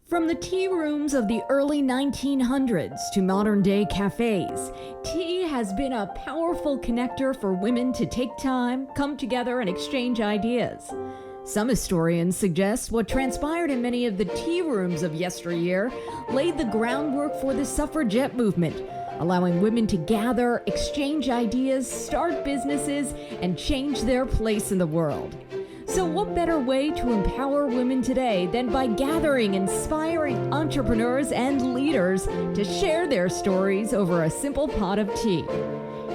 From the tea rooms of the early 1900s to modern-day cafes, tea has been a powerful connector for women to take time, come together, and exchange ideas. Some historians suggest what transpired in many of the tea rooms of yesteryear laid the groundwork for the suffragette movement, allowing women to gather, exchange ideas, start businesses, and change their place in the world. So what better way to empower women today than by gathering inspiring entrepreneurs and leaders to share their stories over a simple pot of tea?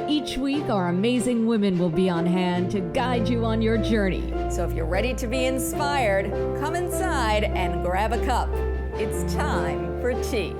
Each week, our amazing women will be on hand to guide you on your journey. So if you're ready to be inspired, come inside and grab a cup. It's time for tea.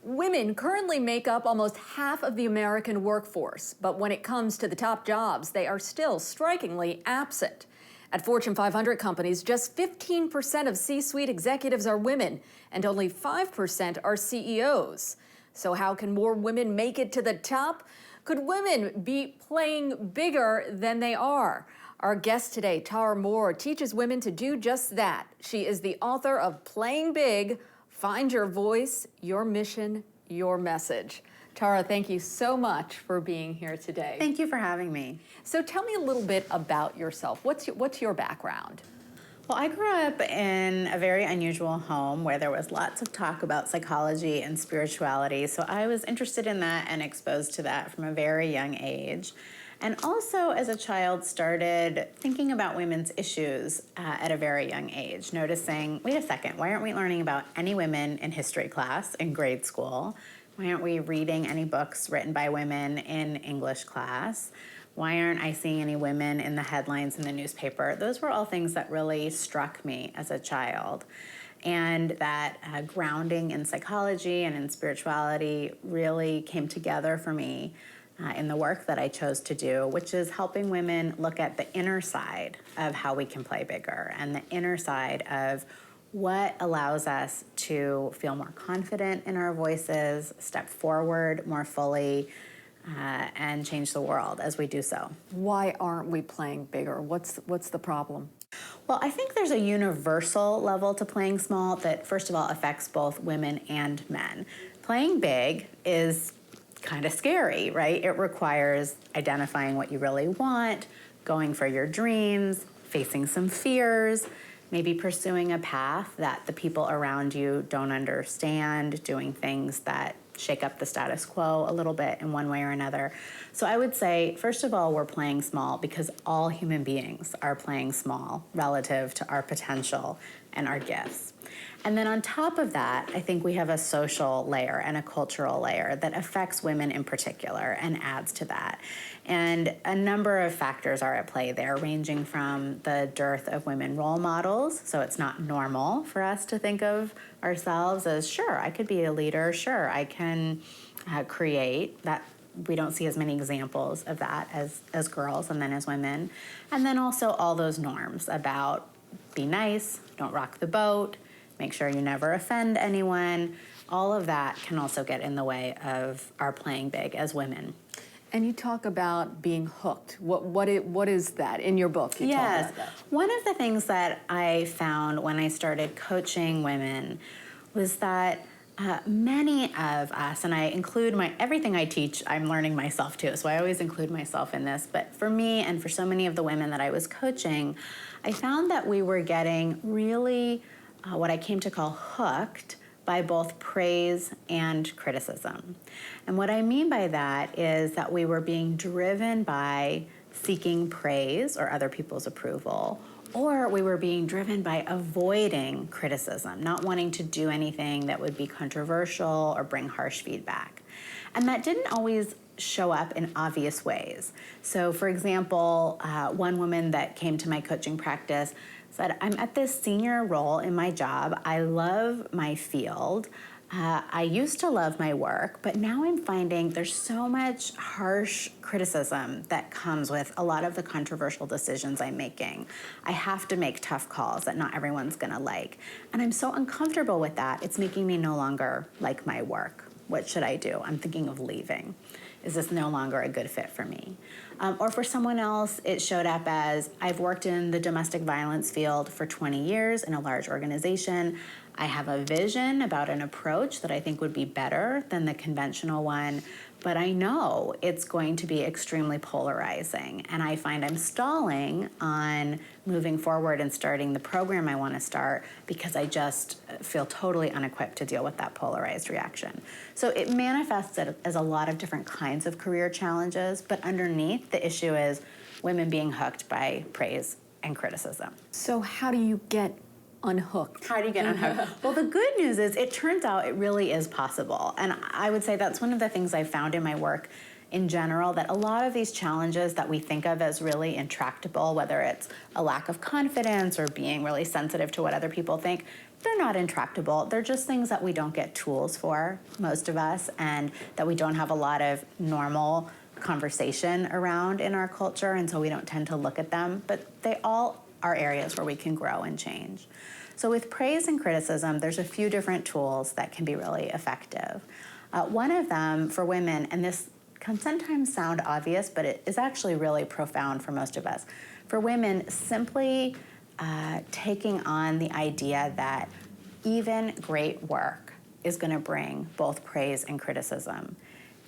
Women currently make up almost half of the American workforce, but when it comes to the top jobs, they are still strikingly absent. At Fortune 500 companies, just 15% of C-suite executives are women, and only 5% are CEOs. So how can more women make it to the top? Could women be playing bigger than they are? Our guest today, Tara Mohr, teaches women to do just that. She is the author of Playing Big, Find Your Voice, Your Mission, Your Message. Tara, thank you so much for being here today. Thank you for having me. So tell me a little bit about yourself. What's your background? Well, I grew up in a very unusual home where there was lots of talk about psychology and spirituality. So I was interested in that and exposed to that from a very young age. And also as a child started thinking about women's issues at a very young age, noticing, wait a second, why aren't we learning about any women in history class in grade school? Why aren't we reading any books written by women in English class? Why aren't I seeing any women in the headlines in the newspaper? Those were all things that really struck me as a child. And that grounding in psychology and in spirituality really came together for me in the work that I chose to do, which is helping women look at the inner side of how we can play bigger and the inner side of what allows us to feel more confident in our voices, step forward more fully, and change the world as we do so. Why aren't we playing bigger? What's the problem? Well, I think there's a universal level to playing small that, first of all, affects both women and men. Playing big is kind of scary, right? It requires identifying what you really want, going for your dreams, facing some fears, maybe pursuing a path that the people around you don't understand, doing things that shake up the status quo a little bit in one way or another. So I would say, first of all, we're playing small because all human beings are playing small relative to our potential and our gifts. And then on top of that, I think we have a social layer and a cultural layer that affects women in particular and adds to that. And a number of factors are at play there, ranging from the dearth of women role models. So it's not normal for us to think of ourselves as, sure, I could be a leader, sure, I can create. That we don't see as many examples of that as girls and then as women. And then also all those norms about be nice, don't rock the boat, make sure you never offend anyone. All of that can also get in the way of our playing big as women. And you talk about being hooked. What is that in your book? You Yes. talk about that. One of the things that I found when I started coaching women was that many of us, and I include everything I teach, I'm learning myself too, so I always include myself in this, but for me and for so many of the women that I was coaching, I found that we were getting really what I came to call hooked by both praise and criticism. And what I mean by that is that we were being driven by seeking praise or other people's approval, or we were being driven by avoiding criticism, not wanting to do anything that would be controversial or bring harsh feedback. And that didn't always show up in obvious ways. So for example, one woman that came to my coaching practice said, I'm at this senior role in my job. I love my field. I used to love my work, but now I'm finding there's so much harsh criticism that comes with a lot of the controversial decisions I'm making. I have to make tough calls that not everyone's gonna like. And I'm so uncomfortable with that, it's making me no longer like my work. What should I do? I'm thinking of leaving, is this no longer a good fit for me? Or for someone else, it showed up as, I've worked in the domestic violence field for 20 years in a large organization. I have a vision about an approach that I think would be better than the conventional one, but I know it's going to be extremely polarizing, and I find I'm stalling on moving forward and starting the program I want to start because I just feel totally unequipped to deal with that polarized reaction. So it manifests as a lot of different kinds of career challenges, but underneath the issue is women being hooked by praise and criticism. So how do you get unhooked? How do you get unhooked? Well, the good news is it turns out it really is possible. And I would say that's one of the things I found in my work in general, that a lot of these challenges that we think of as really intractable, whether it's a lack of confidence or being really sensitive to what other people think, they're not intractable. They're just things that we don't get tools for, most of us, and that we don't have a lot of normal conversation around in our culture, and so we don't tend to look at them. But they all are areas where we can grow and change. So with praise and criticism, there's a few different tools that can be really effective. One of them for women, and this can sometimes sound obvious, but it is actually really profound for most of us. For women, simply taking on the idea that even great work is going to bring both praise and criticism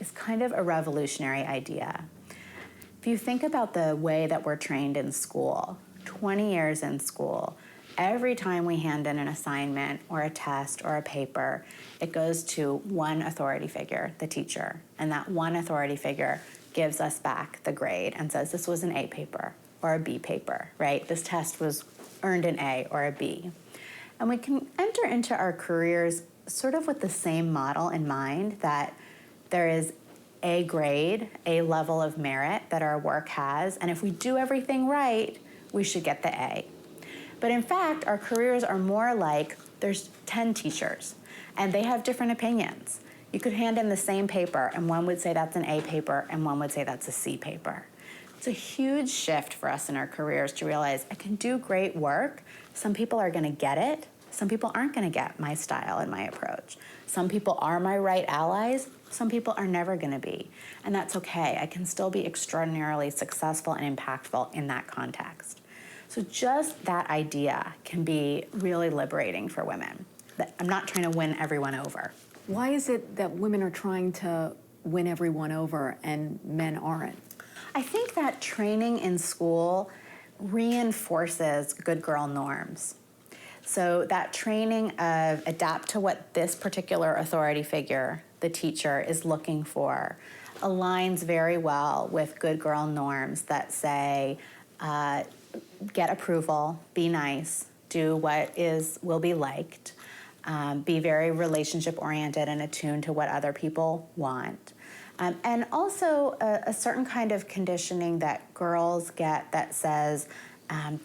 is kind of a revolutionary idea. If you think about the way that we're trained in school, 20 years in school, every time we hand in an assignment or a test or a paper, it goes to one authority figure, the teacher. And that one authority figure gives us back the grade and says this was an A paper or a B paper, right? This test was earned an A or a B. And we can enter into our careers sort of with the same model in mind, that there is a grade, a level of merit that our work has, and if we do everything right, we should get the A. But in fact, our careers are more like there's 10 teachers, and they have different opinions. You could hand in the same paper, and one would say that's an A paper, and one would say that's a C paper. It's a huge shift for us in our careers to realize I can do great work. Some people are going to get it. Some people aren't going to get my style and my approach. Some people are my right allies. Some people are never going to be. And that's okay. I can still be extraordinarily successful and impactful in that context. So just that idea can be really liberating for women. That I'm not trying to win everyone over. Why is it that women are trying to win everyone over and men aren't? I think that training in school reinforces good girl norms. So that training of adapt to what this particular authority figure, the teacher, is looking for, aligns very well with good girl norms that say, get approval, be nice, do what will be liked, be very relationship oriented and attuned to what other people want. And also a certain kind of conditioning that girls get that says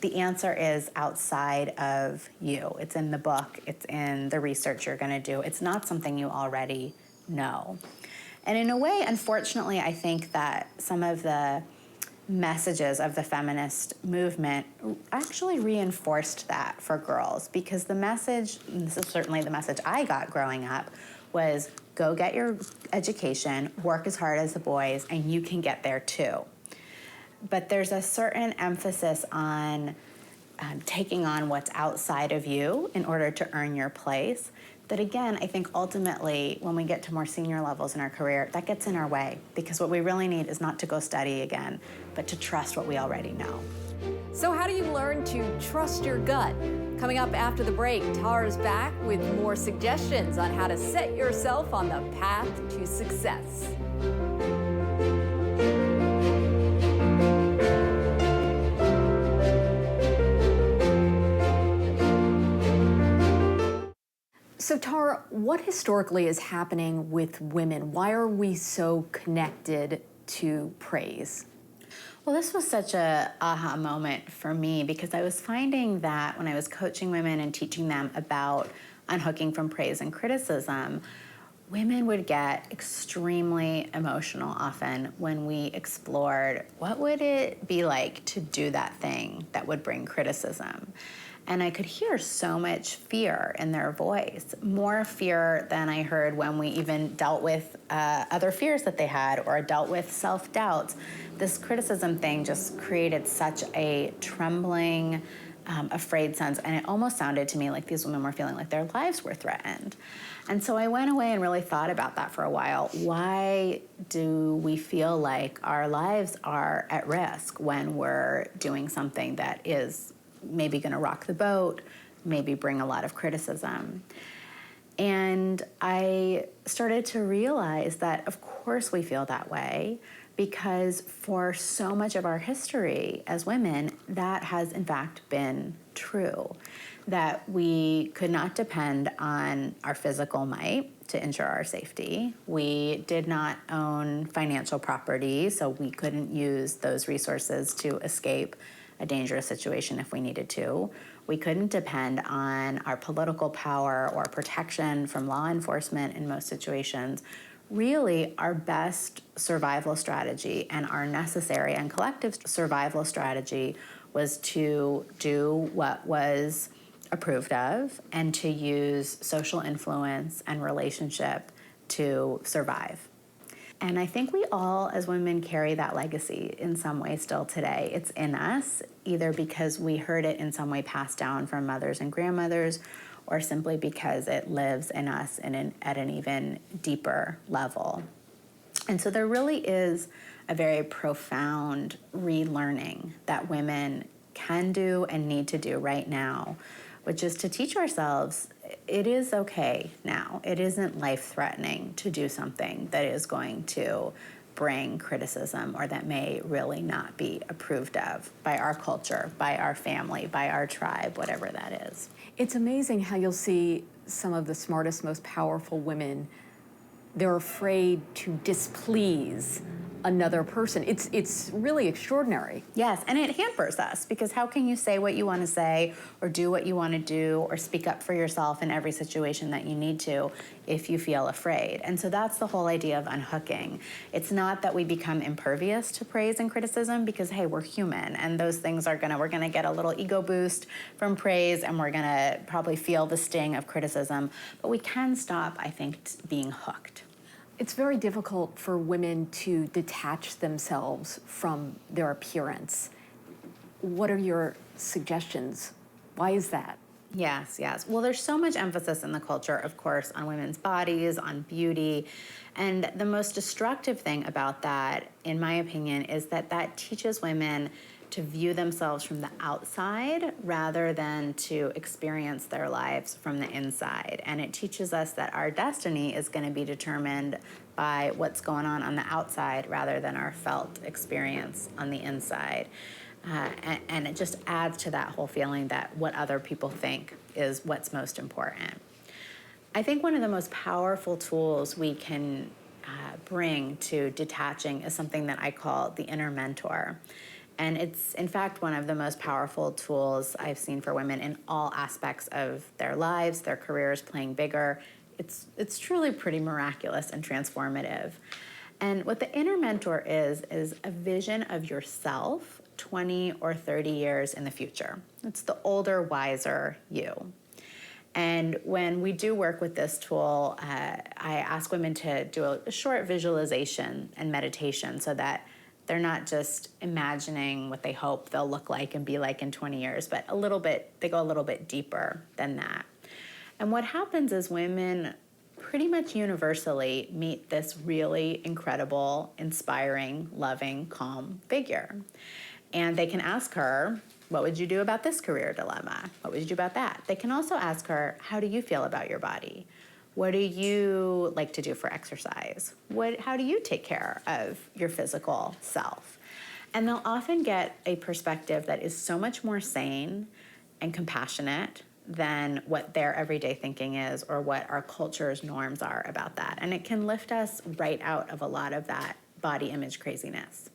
the answer is outside of you. It's in the book, it's in the research you're going to do. It's not something you already know. And in a way, unfortunately, I think that some of the messages of the feminist movement actually reinforced that for girls, because the message, and this is certainly the message I got growing up, was go get your education, work as hard as the boys, and you can get there too. But there's a certain emphasis on taking on what's outside of you in order to earn your place. That again, I think ultimately, when we get to more senior levels in our career, that gets in our way, because what we really need is not to go study again, but to trust what we already know. So how do you learn to trust your gut? Coming up after the break, Tara's back with more suggestions on how to set yourself on the path to success. So Tara, what historically is happening with women? Why are we so connected to praise? Well, this was such a aha moment for me, because I was finding that when I was coaching women and teaching them about unhooking from praise and criticism, women would get extremely emotional often when we explored what would it be like to do that thing that would bring criticism. And I could hear so much fear in their voice, more fear than I heard when we even dealt with other fears that they had or dealt with self-doubts. This criticism thing just created such a trembling, afraid sense, and it almost sounded to me like these women were feeling like their lives were threatened. And so I went away and really thought about that for a while. Why do we feel like our lives are at risk when we're doing something that is maybe going to rock the boat, maybe bring a lot of criticism? And I started to realize that, of course, we feel that way, because for so much of our history as women, that has in fact been true. That we could not depend on our physical might to ensure our safety. We did not own financial property, so we couldn't use those resources to escape a dangerous situation if we needed to. We couldn't depend on our political power or protection from law enforcement in most situations. Really, our best survival strategy and our necessary and collective survival strategy was to do what was approved of and to use social influence and relationship to survive. And I think we all, as women, carry that legacy in some way still today. It's in us, either because we heard it in some way passed down from mothers and grandmothers, or simply because it lives in us at an even deeper level. And so there really is a very profound relearning that women can do and need to do right now, which is to teach ourselves it is okay now. It isn't life-threatening to do something that is going to bring criticism or that may really not be approved of by our culture, by our family, by our tribe, whatever that is. It's amazing how you'll see some of the smartest, most powerful women, they're afraid to displease another person. It's really extraordinary. Yes, and it hampers us, because how can you say what you want to say or do what you want to do or speak up for yourself in every situation that you need to if you feel afraid? And so that's the whole idea of unhooking. It's not that we become impervious to praise and criticism, because hey, we're human, and those things we're gonna get a little ego boost from praise, and we're gonna probably feel the sting of criticism, but we can stop, I think, being hooked. It's very difficult for women to detach themselves from their appearance. What are your suggestions? Why is that? Yes. Well, there's so much emphasis in the culture, of course, on women's bodies, on beauty. And the most destructive thing about that, in my opinion, is that teaches women to view themselves from the outside rather than to experience their lives from the inside. And it teaches us that our destiny is going to be determined by what's going on the outside rather than our felt experience on the inside. And it just adds to that whole feeling that what other people think is what's most important. I think one of the most powerful tools we can bring to detaching is something that I call the inner mentor. And it's, in fact, one of the most powerful tools I've seen for women in all aspects of their lives, their careers, playing bigger. It's truly pretty miraculous and transformative. And what the inner mentor is a vision of yourself 20 or 30 years in the future. It's the older, wiser you. And when we do work with this tool, I ask women to do a short visualization and meditation so that they're not just imagining what they hope they'll look like and be like in 20 years, but they go a little bit deeper than that. And what happens is women pretty much universally meet this really incredible, inspiring, loving, calm figure. And they can ask her, what would you do about this career dilemma? What would you do about that? They can also ask her, how do you feel about your body? What do you like to do for exercise? How do you take care of your physical self? And they'll often get a perspective that is so much more sane and compassionate than what their everyday thinking is or what our culture's norms are about that. And it can lift us right out of a lot of that body image craziness.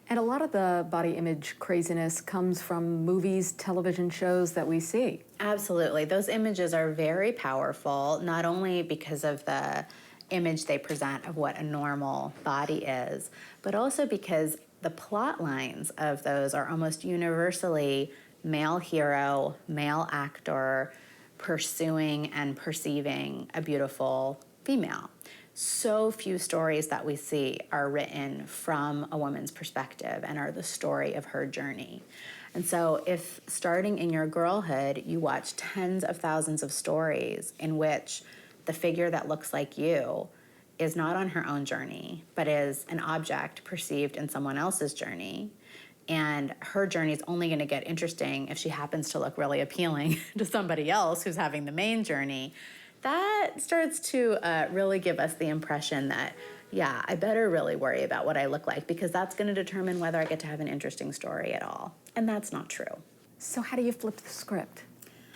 And a lot of the body image craziness comes from movies, television shows that we see. Absolutely. Those images are very powerful, not only because of the image they present of what a normal body is, but also because the plot lines of those are almost universally male hero, male actor, pursuing and perceiving a beautiful female. So few stories that we see are written from a woman's perspective and are the story of her journey. And so if starting in your girlhood, you watch tens of thousands of stories in which the figure that looks like you is not on her own journey, but is an object perceived in someone else's journey, and her journey is only going to get interesting if she happens to look really appealing to somebody else who's having the main journey, that starts to really give us the impression that, yeah, I better really worry about what I look like, because that's going to determine whether I get to have an interesting story at all. And that's not true. So how do you flip the script?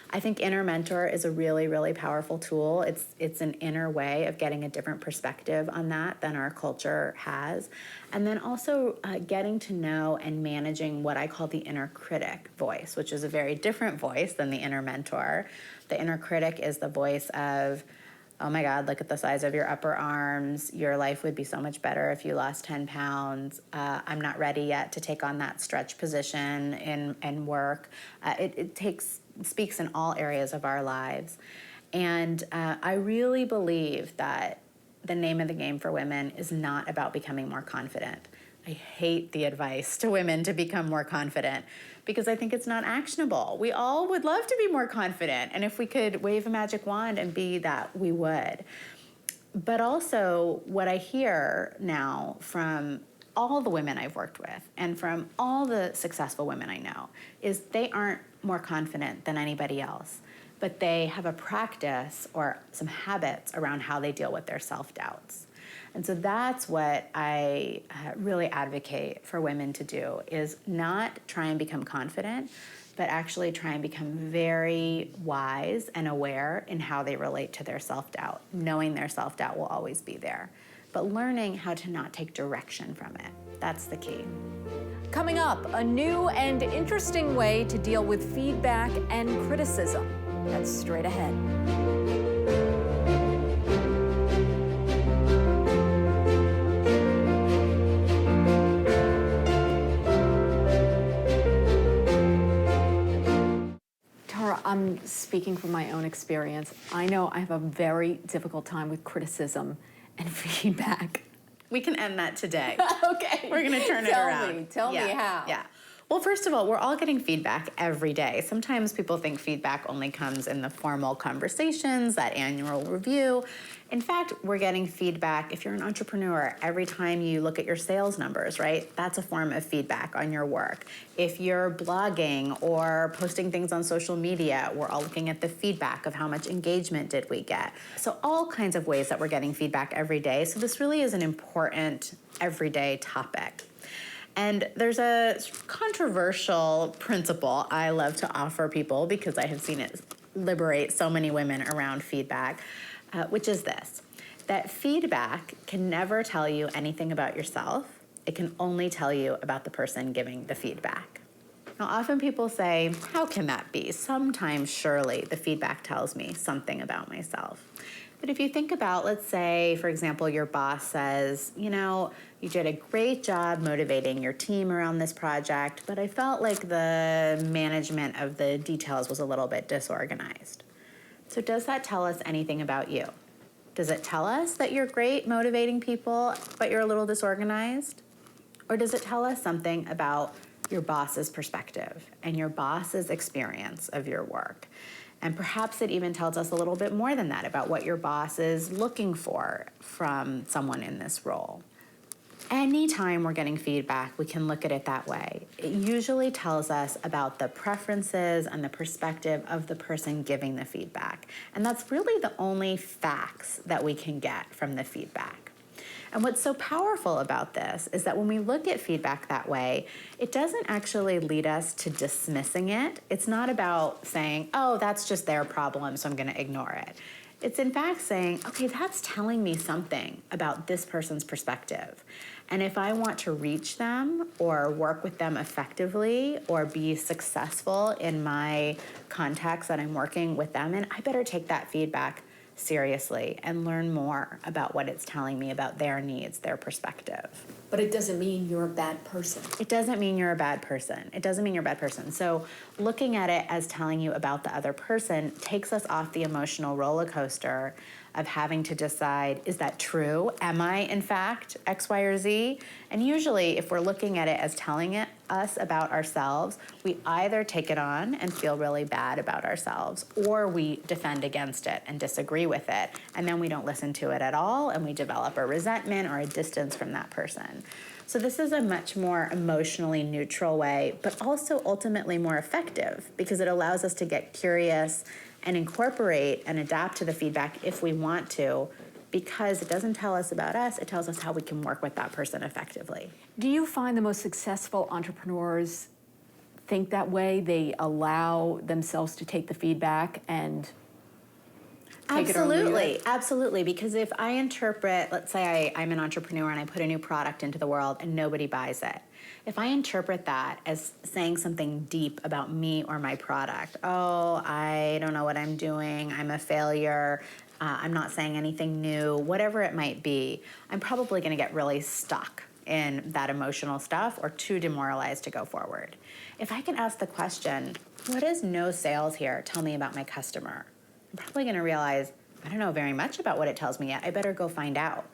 I think Inner Mentor is a really, really powerful tool. It's an inner way of getting a different perspective on that than our culture has. And then also getting to know and managing what I call the inner critic voice, which is a very different voice than the inner mentor. The inner critic is the voice of, oh my God, look at the size of your upper arms. Your life would be so much better if you lost 10 pounds. I'm not ready yet to take on that stretch position in work. It speaks in all areas of our lives. And I really believe that the name of the game for women is not about becoming more confident. I hate the advice to women to become more confident, because I think it's not actionable. We all would love to be more confident, and if we could wave a magic wand and be that, we would. But also, what I hear now from all the women I've worked with and from all the successful women I know is they aren't more confident than anybody else, but they have a practice or some habits around how they deal with their self-doubts. And so that's what I really advocate for women to do, is not try and become confident, but actually try and become very wise and aware in how they relate to their self-doubt, knowing their self-doubt will always be there, but learning how to not take direction from it. That's the key. Coming up, a new and interesting way to deal with feedback and criticism. That's straight ahead. Tara, I'm speaking from my own experience. I know I have a very difficult time with criticism and feedback. We can end that today. Okay. We're going to turn it around. Tell me how. Yeah. Well, first of all, we're all getting feedback every day. Sometimes people think feedback only comes in the formal conversations, that annual review. In fact, we're getting feedback if you're an entrepreneur every time you look at your sales numbers, right? That's a form of feedback on your work. If you're blogging or posting things on social media, we're all looking at the feedback of how much engagement did we get. So all kinds of ways that we're getting feedback every day. So this really is an important everyday topic. And there's a controversial principle I love to offer people, because I have seen it liberate so many women around feedback, which is this: that feedback can never tell you anything about yourself. It can only tell you about the person giving the feedback. Now, often people say, how can that be? Sometimes, surely, the feedback tells me something about myself. But if you think about, let's say, for example, your boss says, you know, you did a great job motivating your team around this project, but I felt like the management of the details was a little bit disorganized. So does that tell us anything about you? Does it tell us that you're great motivating people, but you're a little disorganized? Or does it tell us something about your boss's perspective and your boss's experience of your work? And perhaps it even tells us a little bit more than that about what your boss is looking for from someone in this role. Anytime we're getting feedback, we can look at it that way. It usually tells us about the preferences and the perspective of the person giving the feedback. And that's really the only facts that we can get from the feedback. And what's so powerful about this is that when we look at feedback that way, it doesn't actually lead us to dismissing it. It's not about saying, oh, that's just their problem, so I'm going to ignore it. It's in fact saying, okay, that's telling me something about this person's perspective. And if I want to reach them or work with them effectively or be successful in my contacts that I'm working with them in, I better take that feedback seriously and learn more about what it's telling me about their needs, their perspective. But it doesn't mean you're a bad person. It doesn't mean you're a bad person. It doesn't mean you're a bad person. So looking at it as telling you about the other person takes us off the emotional roller coaster of having to decide, is that true? Am I, in fact, X, Y, or Z? And usually, if we're looking at it as telling us about ourselves, we either take it on and feel really bad about ourselves, or we defend against it and disagree with it, and then we don't listen to it at all, and we develop a resentment or a distance from that person. So this is a much more emotionally neutral way, but also ultimately more effective, because it allows us to get curious and incorporate and adapt to the feedback if we want to, because it doesn't tell us about us, it tells us how we can work with that person effectively. Do you find the most successful entrepreneurs think that way? They allow themselves to take the feedback and take it or leave it? Absolutely. Because if I interpret, let's say I'm an entrepreneur and I put a new product into the world and nobody buys it. If I interpret that as saying something deep about me or my product, oh, I don't know what I'm doing, I'm a failure, I'm not saying anything new, whatever it might be, I'm probably going to get really stuck in that emotional stuff or too demoralized to go forward. If I can ask the question, what does no sales here tell me about my customer? I'm probably going to realize, I don't know very much about what it tells me yet. I better go find out.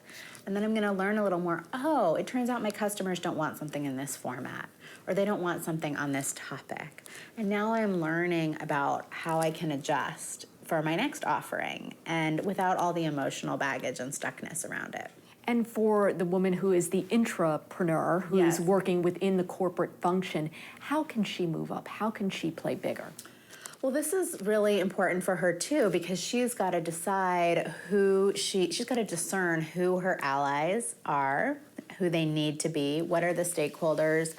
And then I'm going to learn a little more. Oh, it turns out my customers don't want something in this format, or they don't want something on this topic. And now I'm learning about how I can adjust for my next offering, and without all the emotional baggage and stuckness around it. And for the woman who is the intrapreneur, who is Yes. working within the corporate function, how can she move up? How can she play bigger? Well, this is really important for her too, because she's got to decide she's got to discern who her allies are, who they need to be, what are the stakeholders,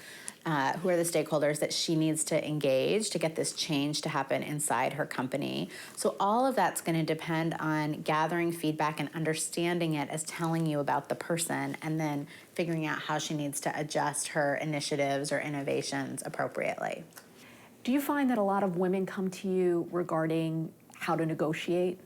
who are the stakeholders that she needs to engage to get this change to happen inside her company. So all of that's going to depend on gathering feedback and understanding it as telling you about the person, and then figuring out how she needs to adjust her initiatives or innovations appropriately. Do you find that a lot of women come to you regarding how to negotiate?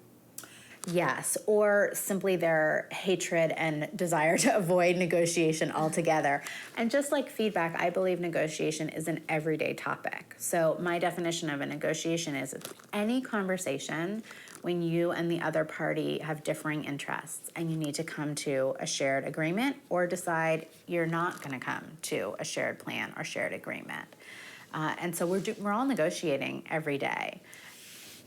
Yes, or simply their hatred and desire to avoid negotiation altogether. And just like feedback, I believe negotiation is an everyday topic. So my definition of a negotiation is any conversation when you and the other party have differing interests and you need to come to a shared agreement, or decide you're not going to come to a shared plan or shared agreement. And so we're all negotiating every day.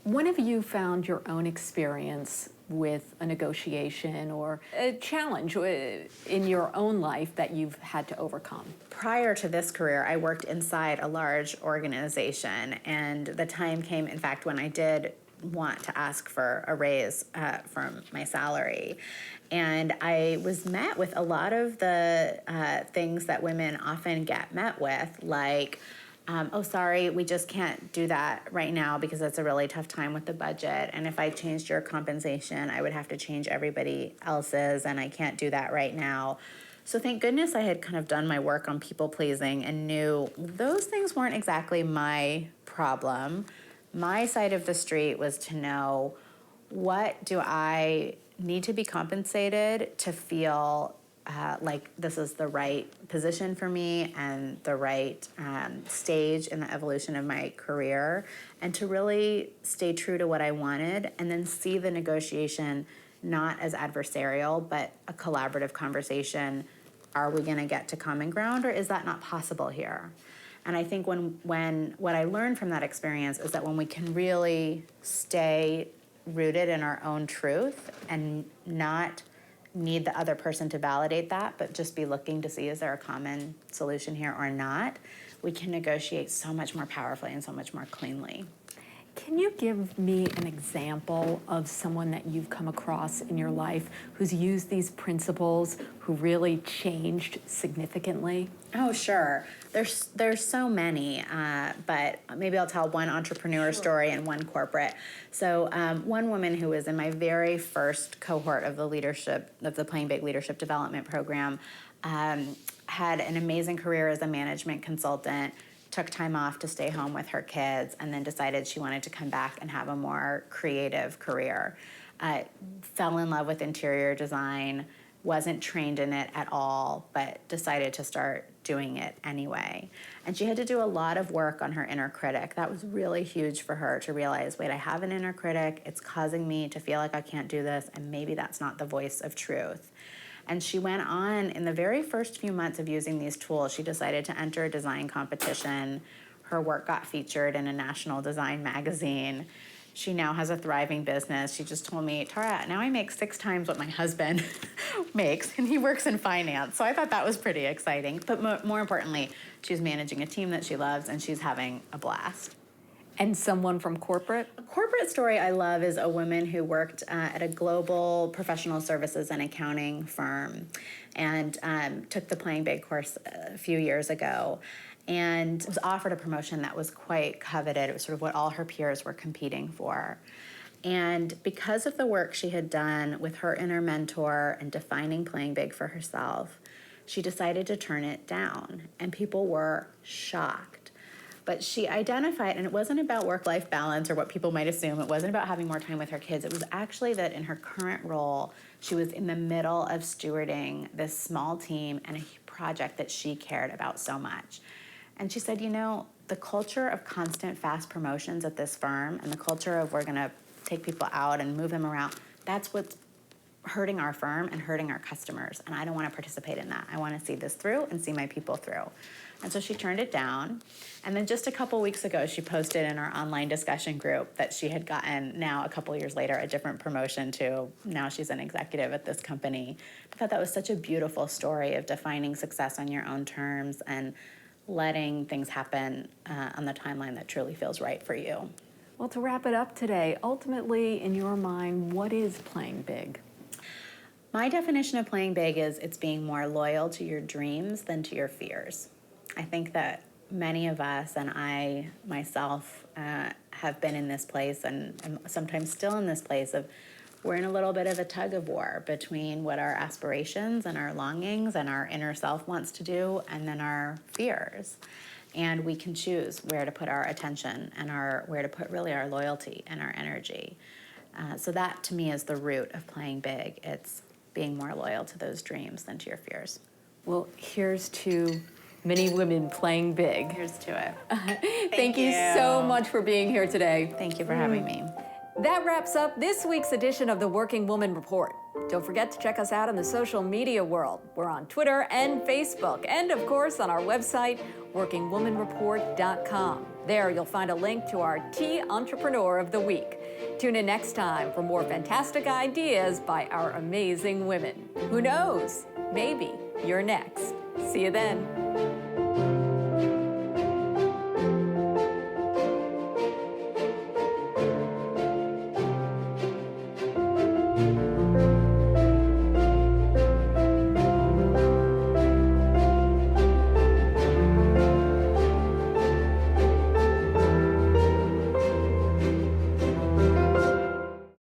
When have you found your own experience with a negotiation or a challenge in your own life that you've had to overcome? Prior to this career, I worked inside a large organization, and the time came, in fact, when I did want to ask for a raise from my salary. And I was met with a lot of the things that women often get met with, like, oh, sorry, we just can't do that right now because it's a really tough time with the budget. And if I changed your compensation, I would have to change everybody else's, and I can't do that right now. So thank goodness I had kind of done my work on people pleasing and knew those things weren't exactly my problem. My side of the street was to know, what do I need to be compensated to feel like this is the right position for me and the right stage in the evolution of my career, and to really stay true to what I wanted, and then see the negotiation not as adversarial, but a collaborative conversation. Are we going to get to common ground, or is that not possible here? And I think when what I learned from that experience is that when we can really stay rooted in our own truth and not need the other person to validate that, but just be looking to see, is there a common solution here or not, we can negotiate so much more powerfully and so much more cleanly. Can you give me an example of someone that you've come across in your life who's used these principles, who really changed significantly? Oh, sure. There's so many, but maybe I'll tell one entrepreneur story and one corporate. So one woman who was in my very first cohort of the Playing Big Leadership Development Program had an amazing career as a management consultant, took time off to stay home with her kids, and then decided she wanted to come back and have a more creative career. fell in love with interior design, wasn't trained in it at all, but decided to start doing it anyway. And she had to do a lot of work on her inner critic. That was really huge for her to realize, wait, I have an inner critic. It's causing me to feel like I can't do this, and maybe that's not the voice of truth. And she went on, in the very first few months of using these tools, she decided to enter a design competition. Her work got featured in a national design magazine. She now has a thriving business. She just told me, Tara, now I make 6 times what my husband makes, and he works in finance. So I thought that was pretty exciting. But more importantly, she's managing a team that she loves, and she's having a blast. And someone from corporate? A corporate story I love is a woman who worked at a global professional services and accounting firm and took the Playing Big course a few years ago, and was offered a promotion that was quite coveted. It was sort of what all her peers were competing for. And because of the work she had done with her inner mentor and defining Playing Big for herself, she decided to turn it down, and people were shocked. But she identified, and it wasn't about work-life balance or what people might assume. It wasn't about having more time with her kids. It was actually that in her current role, she was in the middle of stewarding this small team and a project that she cared about so much. And she said, you know, the culture of constant fast promotions at this firm and the culture of we're going to take people out and move them around, that's what's hurting our firm and hurting our customers. And I don't want to participate in that. I want to see this through and see my people through. And so she turned it down. And then just a couple weeks ago, she posted in our online discussion group that she had gotten, now a couple years later, a different promotion to now she's an executive at this company. I thought that was such a beautiful story of defining success on your own terms and letting things happen on the timeline that truly feels right for you. Well, to wrap it up today, ultimately, in your mind, what is playing big? My definition of playing big is it's being more loyal to your dreams than to your fears. I think that many of us, and I myself, have been in this place and sometimes still in this place of we're in a little bit of a tug of war between what our aspirations and our longings and our inner self wants to do and then our fears. And we can choose where to put our attention and where to put really our loyalty and our energy. So that to me is the root of playing big. It's being more loyal to those dreams than to your fears. Well, here's to many women playing big. Here's to it. Thank you so much for being here today. Thank you for having me. That wraps up this week's edition of the Working Woman Report. Don't forget to check us out in the social media world. We're on Twitter and Facebook, and of course on our website, workingwomanreport.com. There you'll find a link to our Tea Entrepreneur of the Week. Tune in next time for more fantastic ideas by our amazing women. Who knows? Maybe you're next. See you then.